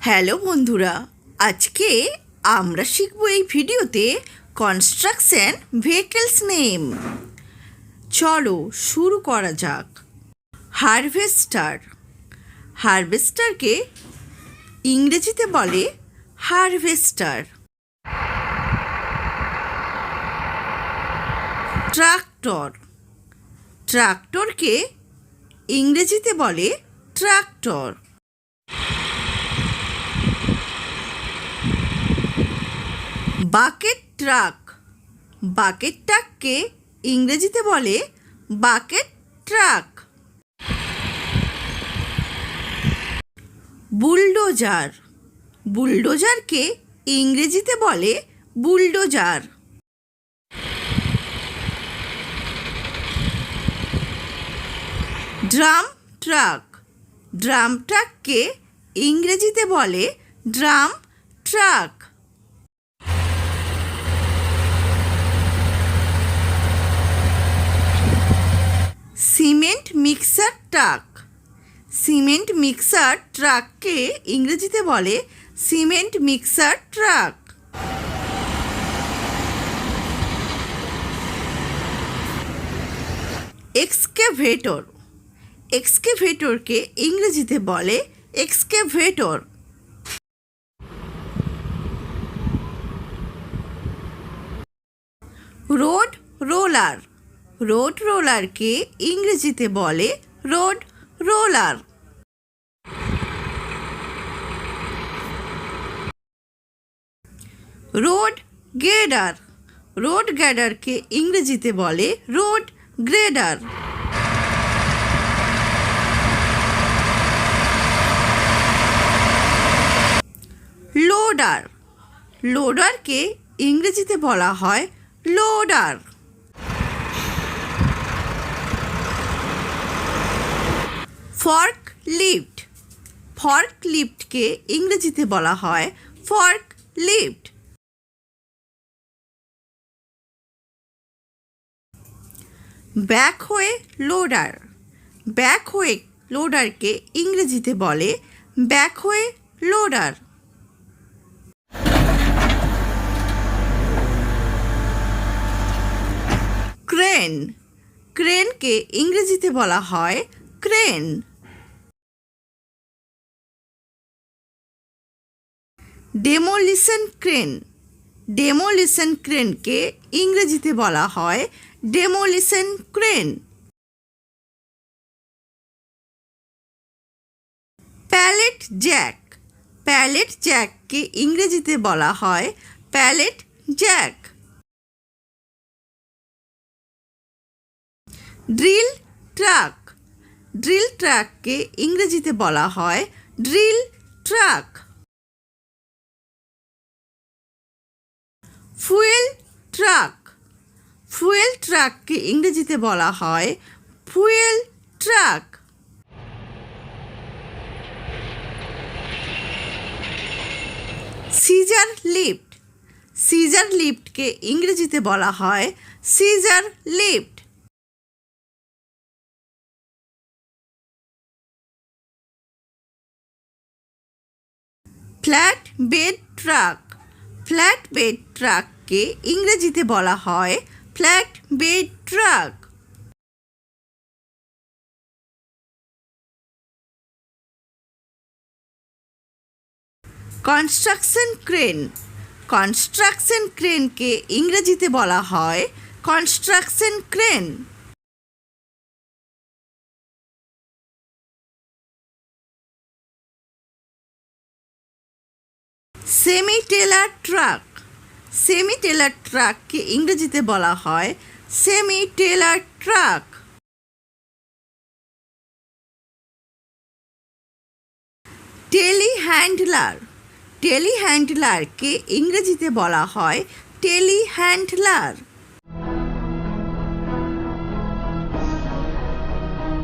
Hello বন্ধুরা, আজকে আমরা শিখব এই ভিডিওতে কনস্ট্রাকশন ভেহিকলস নেম। চলো শুরু করা যাক। হারভেস্টার। হারভেস্টারকে ইংরেজিতে বলে হারভেস্টার। ট্রাক্টর। ট্রাক্টরকে ইংরেজিতে বলে ট্রাক্টর। Bucket truck. বাকেট ট্রাককে ইংরেজিতে বলে বাকেট ট্রাক। বুলডোজার। বুলডোজারকে ইংরেজিতে বলে বুলডোজার। Drum truck. ড্রাম ট্রাককে ইংরেজিতে বলে drum truck. Cement mixer truck. Cement mixer ট্রাককে ইংরেজিতে বলে সিমেন্ট মিক্সার ট্রাক। এক্সকেভেটর। এক্সকেভেটরকে ইংরেজিতে বলে এক্সকেভেটর। Road roller. রোড রোলারকে ইংরেজিতে বলে road roller. Road grader. Road গ্রেডারকে ইংরেজিতে বলে রোড গ্রেডার। লোডার। লোডারকে ইংরেজিতে বলা হয় লোডার। Fork lift. ফর্ক লিফটকে ইংরেজিতে বলা হয় fork lift. Backhoe loader. Backhoe লোডারকে ইংরেজিতে বলে ব্যাকহোয়ে লোডার। ক্রেন। ক্রেনকে ইংরেজিতে বলা হয় ক্রেন। Demolition crane. ডেমোলিশন ক্রেনকে ইংরেজিতে বলা হয় demolition crane. Pallet jack. Pallet জ্যাককে ইংরেজিতে বলা হয় pallet jack. Drill truck. Drill ট্রাককে ইংরেজিতে বলা হয় drill truck. Fuel truck. Fuel ট্রাককে ইংরেজিতে বলা হয় fuel truck. Scissor lift. Scissor লিফটকে ইংরেজিতে বলা হয় scissor lift. Flat bed truck. Flat bed ট্রাককে ইংরেজিতে বলা হয় flat bed truck. Construction crane. Construction ক্রেনকে ইংরেজিতে বলা হয় construction crane. Semi trailer truck. Semi trailer ট্রাককে ইংরেজিতে বলা হয় সেমি টেলার ট্রাক। টেলিহ্যান্ডলার। টেলিহ্যান্ডলারকে ইংরেজিতে বলা হয় টেলিহ্যান্ডলার।